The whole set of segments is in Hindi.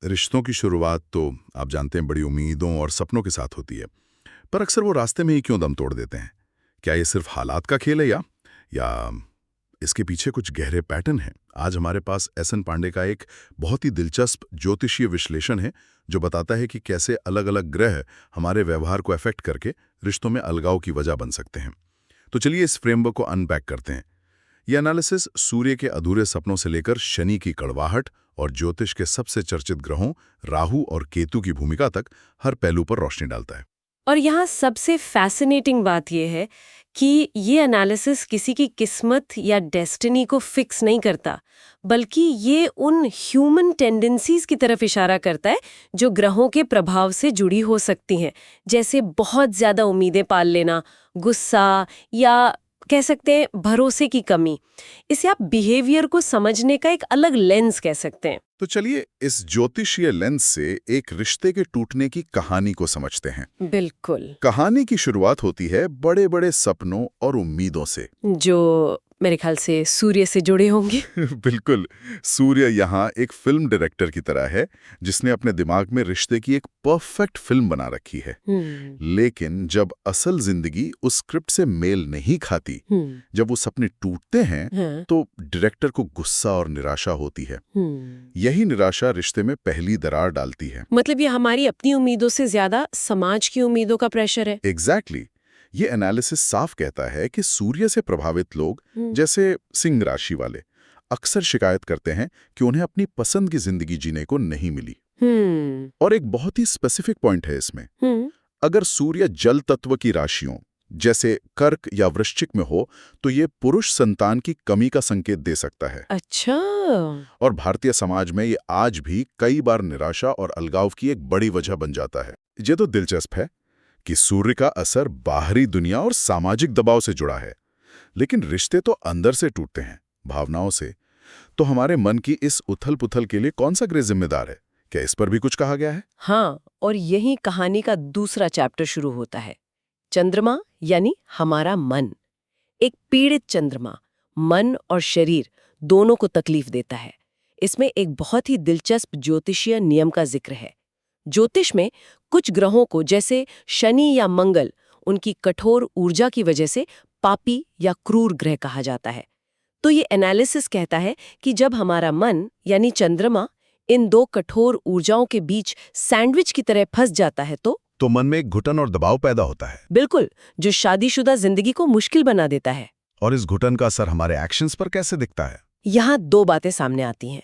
रिश्तों की शुरुआत तो आप जानते हैं बड़ी उम्मीदों और सपनों के साथ होती है। पर अक्सर वो रास्ते में ही क्यों दम तोड़ देते हैं? क्या ये सिर्फ हालात का खेल है या इसके पीछे कुछ गहरे पैटर्न हैं? आज हमारे पास एस.एन. पांडे का एक बहुत ही दिलचस्प ज्योतिषीय विश्लेषण है जो बताता है कि कैसे अलग-अलग ग्रह हमारे व्यवहार को अफेक्ट करके रिश्तों में अलगाव की वजह बन सकते हैं। तो चलिए इस फ्रेमवर्क को अनपैक करते हैं। ये एनालिसिस सूर्य के अधूरे सपनों से लेकर शनि की कड़वाहट और ज्योतिष के सबसे चर्चित ग्रहों राहु और केतु की भूमिका तक हर पहलू पर रोशनी डालता है। और यहाँ सबसे फैसिनेटिंग बात यह है कि ये एनालिसिस किसी की किस्मत या डेस्टिनी को फिक्स नहीं करता, बल्कि ये उन ह्यूमन टेंडेंसीज की तरफ इशारा करता है जो ग्रहों के प्रभाव से जुड़ी हो सकती हैं, जैसे बहुत ज्यादा उम्मीदें पाल लेना, गुस्सा या कह सकते हैं भरोसे की कमी। इसे आप बिहेवियर को समझने का एक अलग लेंस कह सकते हैं। तो चलिए इस ज्योतिषीय लेंस से एक रिश्ते के टूटने की कहानी को समझते हैं। बिल्कुल। कहानी की शुरुआत होती है बड़े बड़े सपनों और उम्मीदों से। जो मेरे ख्याल से सूर्य से जुड़े होंगे। बिल्कुल। सूर्य यहाँ एक फिल्म डायरेक्टर की तरह है जिसने अपने दिमाग में रिश्ते की एक परफेक्ट फिल्म बना रखी है। लेकिन जब असल जिंदगी उस स्क्रिप्ट से मेल नहीं खाती, जब वो सपने टूटते हैं, तो डायरेक्टर को गुस्सा और निराशा होती है। यही निराशा रिश्ते में पहली दरार डालती है। मतलब ये हमारी अपनी उम्मीदों से ज्यादा समाज की उम्मीदों का प्रेशर है। एग्जैक्टली। ये एनालिसिस साफ कहता है कि सूर्य से प्रभावित लोग जैसे सिंह राशि वाले अक्सर शिकायत करते हैं कि उन्हें अपनी पसंद की जिंदगी जीने को नहीं मिली। और एक बहुत ही स्पेसिफिक पॉइंट है इसमें। अगर सूर्य जल तत्व की राशियों जैसे कर्क या वृश्चिक में हो तो ये पुरुष संतान की कमी का संकेत दे सकता है। अच्छा। और भारतीय समाज में ये आज भी कई बार निराशा और अलगाव की एक बड़ी वजह बन जाता है। ये तो दिलचस्प है कि सूर्य का असर बाहरी दुनिया और सामाजिक दबाव से जुड़ा है, लेकिन रिश्ते तो अंदर से टूटते हैं, भावनाओं से। तो हमारे मन की इस उथल-पुथल के लिए कौन सा ग्रह जिम्मेदार है? क्या इस पर भी कुछ कहा गया है? हाँ, और यही कहानी का दूसरा चैप्टर शुरू होता है। चंद्रमा यानी हमारा मन। एक पीड़ित चंद्रमा मन और शरीर दोनों को तकलीफ देता है। इसमें एक बहुत ही दिलचस्प ज्योतिषीय नियम का जिक्र है। ज्योतिष में कुछ ग्रहों को जैसे शनि या मंगल उनकी कठोर ऊर्जा की वजह से पापी या क्रूर ग्रह कहा जाता है। तो ये एनालिसिस कहता है कि जब हमारा मन यानी चंद्रमा इन दो कठोर ऊर्जाओं के बीच सैंडविच की तरह फंस जाता है तो मन में एक घुटन और दबाव पैदा होता है। बिल्कुल, जो शादीशुदा जिंदगी को मुश्किल बना देता है। और इस घुटन का असर हमारे एक्शंस पर कैसे दिखता है? यहाँ दो बातें सामने आती हैं।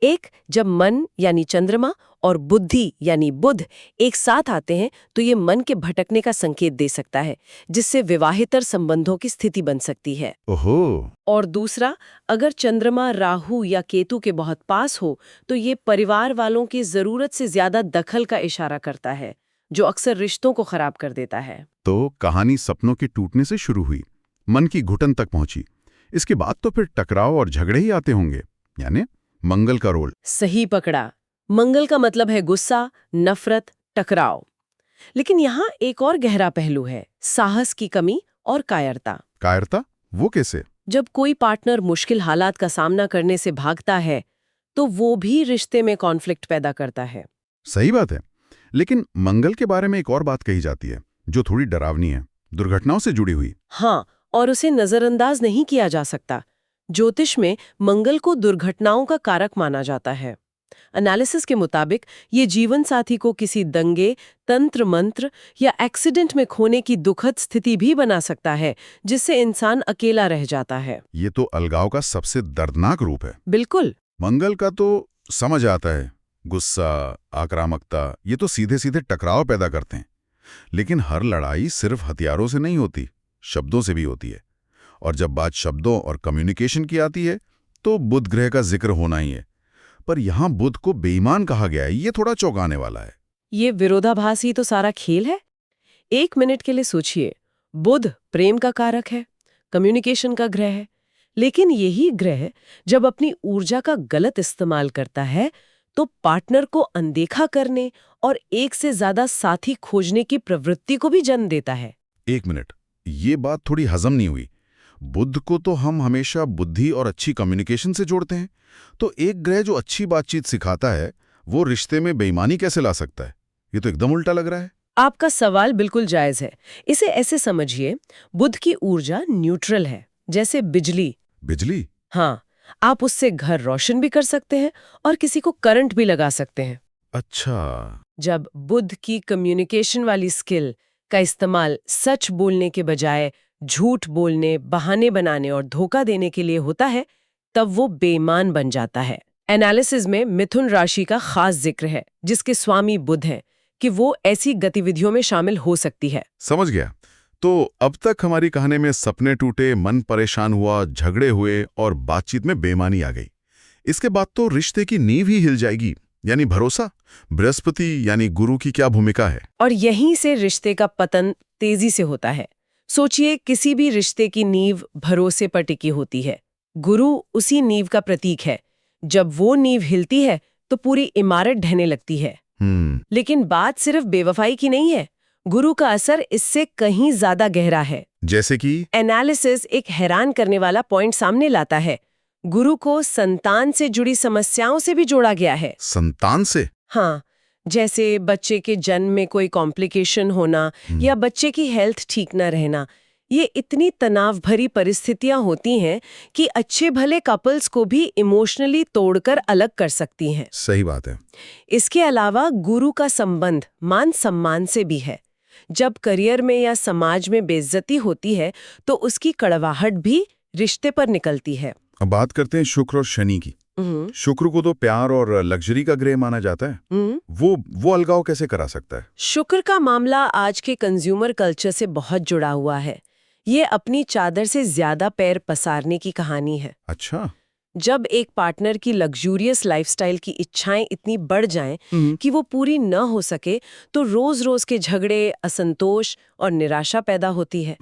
एक, जब मन यानी चंद्रमा और बुद्धि यानी बुध एक साथ आते हैं तो ये मन के भटकने का संकेत दे सकता है, जिससे विवाहितर संबंधों की स्थिति बन सकती है। ओहो। और दूसरा, अगर चंद्रमा राहु या केतु के बहुत पास हो तो ये परिवार वालों की जरूरत से ज्यादा दखल का इशारा करता है, जो अक्सर रिश्तों को खराब कर देता है। तो कहानी सपनों के टूटने से शुरू हुई, मन की घुटन तक पहुंची। इसके बाद तो फिर टकराव और झगड़े ही आते होंगे, यानी मंगल का रोल। सही पकड़ा। मंगल का मतलब है गुस्सा, नफरत, टकराव। लेकिन यहाँ एक और गहरा पहलू है, साहस की कमी और कायरता। कायरता? वो कैसे? जब कोई पार्टनर मुश्किल हालात का सामना करने से भागता है तो वो भी रिश्ते में कॉन्फ्लिक्ट पैदा करता है। सही बात है। लेकिन मंगल के बारे में एक और बात कही जाती है जो थोड़ी डरावनी है, दुर्घटनाओं से जुड़ी हुई। हाँ, और उसे नजरअंदाज नहीं किया जा सकता। ज्योतिष में मंगल को दुर्घटनाओं का कारक माना जाता है। एनालिसिस के मुताबिक ये जीवन साथी को किसी दंगे, तंत्र मंत्र या एक्सीडेंट में खोने की दुखद स्थिति भी बना सकता है, जिससे इंसान अकेला रह जाता है। ये तो अलगाव का सबसे दर्दनाक रूप है। बिल्कुल। मंगल का तो समझ आता है, गुस्सा, आक्रामकता, ये तो सीधे सीधे टकराव पैदा करते हैं। लेकिन हर लड़ाई सिर्फ हथियारों से नहीं होती, शब्दों से भी होती है। और जब बात शब्दों और कम्युनिकेशन की आती है तो बुध ग्रह का जिक्र होना ही है। पर यहाँ बुध को बेईमान कहा गया है, ये थोड़ा चौंकाने वाला है। ये विरोधाभास ही तो सारा खेल है। एक मिनट के लिए सोचिए, बुध प्रेम का कारक है, कम्युनिकेशन का ग्रह है, लेकिन यही ग्रह जब अपनी ऊर्जा का गलत इस्तेमाल करता है तो पार्टनर को अनदेखा करने और एक से ज्यादा साथी खोजने की प्रवृत्ति को भी जन्म देता है। एक मिनट, ये बात थोड़ी हजम नहीं हुई। बुध को तो हम हमेशा बुद्धि और अच्छी कम्युनिकेशन से जोड़ते हैं, तो एक ग्रह जो अच्छी बातचीत सिखाता है वो रिश्ते में बेईमानी कैसे ला सकता है? ये तो एकदम उल्टा लग रहा है। आपका सवाल बिल्कुल जायज है। इसे ऐसे समझिए, बुध की ऊर्जा न्यूट्रल है, जैसे बिजली। बिजली? हाँ, आप उससे घर रोशन भी कर सकते हैं और किसी को करंट भी लगा सकते हैं। अच्छा। जब बुध की कम्युनिकेशन वाली स्किल का इस्तेमाल सच बोलने के बजाय झूठ बोलने, बहाने बनाने और धोखा देने के लिए होता है, तब वो बेईमान बन जाता है। एनालिसिस में मिथुन राशि का खास जिक्र है, जिसके स्वामी बुध हैं, कि वो ऐसी गतिविधियों में शामिल हो सकती है। समझ गया। तो अब तक हमारी कहानी में सपने टूटे, मन परेशान हुआ, झगड़े हुए और बातचीत में बेईमानी आ गई। इसके बाद तो रिश्ते की नींव ही हिल जाएगी, यानी भरोसा। बृहस्पति यानी गुरु की क्या भूमिका है? और यहीं से रिश्ते का पतन तेजी से होता है। सोचिए, किसी भी रिश्ते की नींव भरोसे पर टिकी होती है। गुरु उसी नींव का प्रतीक है। जब वो नींव हिलती है तो पूरी इमारत ढहने लगती है। लेकिन बात सिर्फ बेवफाई की नहीं है। गुरु का असर इससे कहीं ज्यादा गहरा है। जैसे कि? एनालिसिस एक हैरान करने वाला पॉइंट सामने लाता है। गुरु को संतान से जुड़ी समस्याओं से भी जोड़ा गया है। संतान से? हाँ, जैसे बच्चे के जन्म में कोई कॉम्प्लिकेशन होना या बच्चे की हेल्थ ठीक न रहना। ये इतनी तनाव भरी परिस्थितियां होती हैं कि अच्छे भले कपल्स को भी इमोशनली तोड़कर अलग कर सकती हैं। सही बात है। इसके अलावा गुरु का संबंध मान सम्मान से भी है। जब करियर में या समाज में बेइज्जती होती है तो उसकी कड़वाहट भी रिश्ते पर निकलती है। अब बात करते हैं शुक्र और शनि की। शुक्र को तो प्यार और लग्जरी का ग्रह माना जाता है। वो अलगाव कैसे करा सकता है? शुक्र का मामला आज के कंज्यूमर कल्चर से बहुत जुड़ा हुआ है। ये अपनी चादर से ज्यादा पैर पसारने की कहानी है। अच्छा। जब एक पार्टनर की लग्जूरियस लाइफस्टाइल की इच्छाएं इतनी बढ़ जाएं कि वो पूरी न हो सके, तो रोज रोज के झगड़े, असंतोष और निराशा पैदा होती है।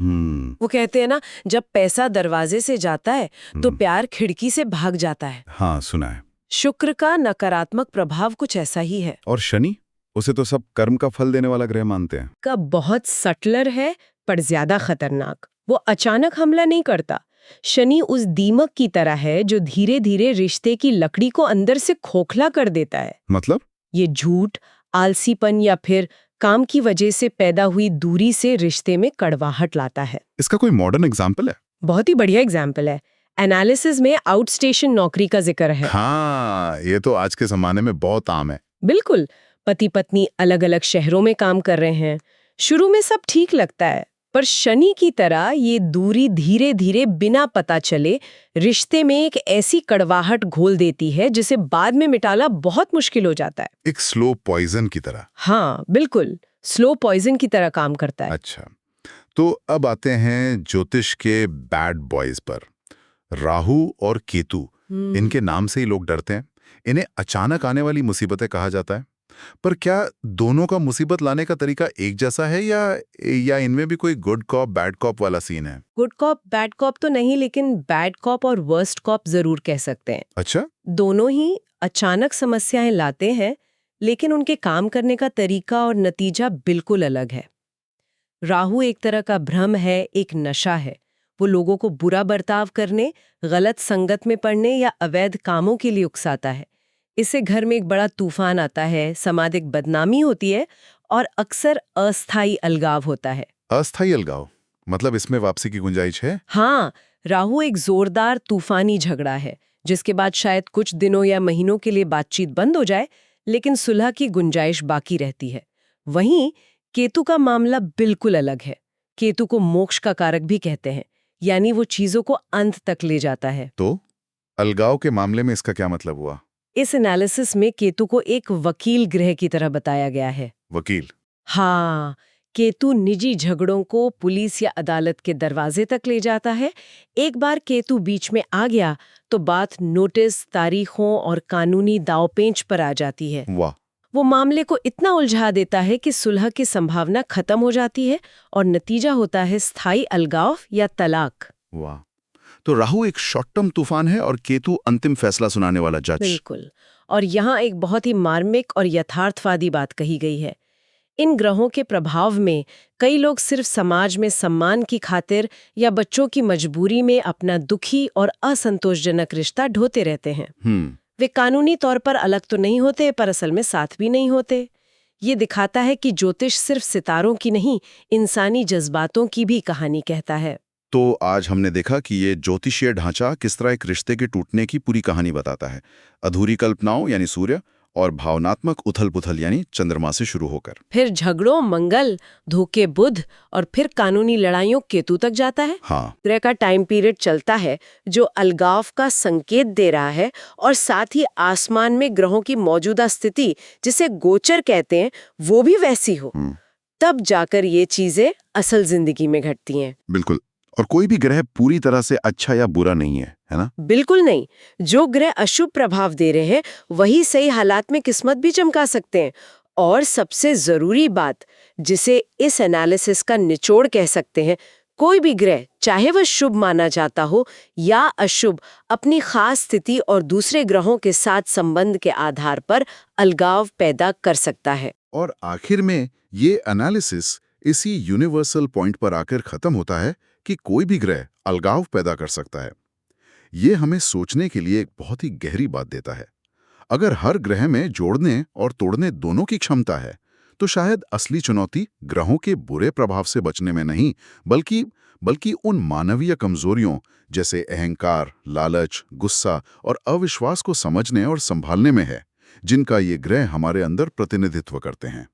वो कहते हैं ना, जब पैसा दरवाजे से जाता है तो प्यार खिड़की से भाग जाता है। हाँ, सुना है। शुक्र का नकारात्मक प्रभाव कुछ ऐसा ही है। और शनि? उसे तो सब कर्म का फल देने वाला ग्रह मानते हैं। का बहुत सटलर है, पर ज्यादा खतरनाक। वो अचानक हमला नहीं करता। शनि उस दीमक की तरह है जो धीरे धीरे रिश्ते की लकड़ी को अंदर से खोखला कर देता है। मतलब? ये झूठ, आलसीपन या फिर काम की वजह से पैदा हुई दूरी से रिश्ते में कड़वाहट लाता है। इसका कोई मॉडर्न एग्जाम्पल है? बहुत ही बढ़िया एग्जाम्पल है। एनालिसिस में आउटस्टेशन नौकरी का जिक्र है। हाँ, ये तो आज के जमाने में बहुत आम है। बिल्कुल। पति पत्नी अलग अलग शहरों में काम कर रहे हैं। शुरू में सब ठीक लगता है, पर शनि की तरह ये दूरी धीरे धीरे बिना पता चले रिश्ते में एक ऐसी कड़वाहट घोल देती है जिसे बाद में मिटाना बहुत मुश्किल हो जाता है। एक स्लो पॉइजन की तरह। हाँ, बिल्कुल। स्लो पॉइजन की तरह काम करता है। अच्छा, तो अब आते हैं ज्योतिष के बैड बॉयज पर। राहु और केतु, इनके नाम से ही लोग डरते हैं। इन्हें अचानक आने वाली मुसीबतें कहा जाता है। पर क्या दोनों का मुसीबत लाने का तरीका एक जैसा है या इनमें भी कोई गुड कॉप बैड कॉप वाला सीन है? गुड कॉप बैड कॉप तो नहीं, लेकिन बैड कॉप और वर्स्ट कॉप जरूर कह सकते हैं। अच्छा। दोनों ही अचानक समस्याएं लाते हैं, लेकिन उनके काम करने का तरीका और नतीजा बिल्कुल अलग है। राहु एक तरह का भ्रम है, एक नशा है। वो लोगों को बुरा बर्ताव करने, गलत संगत में पड़ने या अवैध कामों के लिए उकसाता है। इससे घर में एक बड़ा तूफान आता है, सामाजिक बदनामी होती है और अक्सर अस्थायी अलगाव होता है। अस्थायी अलगाव? मतलब इसमें वापसी की गुंजाइश है? हाँ, राहु एक जोरदार तूफानी झगड़ा है, जिसके बाद शायद कुछ दिनों या महीनों के लिए बातचीत बंद हो जाए, लेकिन सुलह की गुंजाइश बाकी रहती है। वहीं केतु का मामला बिल्कुल अलग है। केतु को मोक्ष का कारक भी कहते हैं, यानी वो चीजों को अंत तक ले जाता है। तो अलगाव के मामले में इसका क्या मतलब हुआ? इस एनालिसिस में केतु को एक वकील ग्रह की तरह बताया गया है। वकील? हाँ, केतु निजी झगड़ों को पुलिस या अदालत के दरवाजे तक ले जाता है। एक बार केतु बीच में आ गया तो बात नोटिस, तारीखों और कानूनी दांवपेंच पर आ जाती है। वाह। वो मामले को इतना उलझा देता है कि सुलह की संभावना खत्म हो जाती है और नतीजा होता है स्थायी अलगाव या तलाक। वाह। तो राहु एक शॉर्ट टर्म तूफान है और केतु अंतिम फैसला सुनाने वाला जज। बिल्कुल। और यहाँ एक बहुत ही मार्मिक और यथार्थवादी बात कही गई है। इन ग्रहों के प्रभाव में कई लोग सिर्फ समाज में सम्मान की खातिर या बच्चों की मजबूरी में अपना दुखी और असंतोषजनक रिश्ता ढोते रहते हैं। वे कानूनी तौर पर अलग तो नहीं होते पर असल में साथ भी नहीं होते। ये दिखाता है कि ज्योतिष सिर्फ सितारों की नहीं, इंसानी जज्बातों की भी कहानी कहता है। तो आज हमने देखा कि ये ज्योतिषीय ढांचा किस तरह एक रिश्ते के टूटने की पूरी कहानी बताता है, अधूरी कल्पनाओं यानी सूर्य और भावनात्मक उथल-पुथल यानी चंद्रमा से शुरू होकर। फिर झगड़ों मंगल, धोखे बुध और फिर कानूनी लड़ाइयों केतु तक जाता है। हाँ, ग्रह का टाइम पीरियड चलता है जो अलगाव का संकेत दे रहा है और साथ ही आसमान में ग्रहों की मौजूदा स्थिति, जिसे गोचर कहते हैं, वो भी वैसी हो। तब जाकर ये चीजें असल जिंदगी में घटती हैं। बिल्कुल। और कोई भी ग्रह पूरी तरह से अच्छा या बुरा नहीं है ना? बिल्कुल नहीं। जो ग्रह अशुभ प्रभाव दे रहे हैं वही सही हालात में किस्मत भी चमका सकते हैं। और सबसे जरूरी बात, जिसे इस एनालिसिस का निचोड़ कह सकते हैं, कोई भी ग्रह चाहे वह शुभ माना जाता हो या अशुभ, अपनी खास स्थिति और दूसरे ग्रहों के साथ संबंध के आधार पर अलगाव पैदा कर सकता है। और आखिर में ये एनालिसिस इसी यूनिवर्सल पॉइंट पर आकर खत्म होता है कि कोई भी ग्रह अलगाव पैदा कर सकता है। ये हमें सोचने के लिए एक बहुत ही गहरी बात देता है। अगर हर ग्रह में जोड़ने और तोड़ने दोनों की क्षमता है, तो शायद असली चुनौती ग्रहों के बुरे प्रभाव से बचने में नहीं, बल्कि उन मानवीय कमजोरियों जैसे अहंकार, लालच, गुस्सा और अविश्वास को समझने और संभालने में है, जिनका ये ग्रह हमारे अंदर प्रतिनिधित्व करते हैं।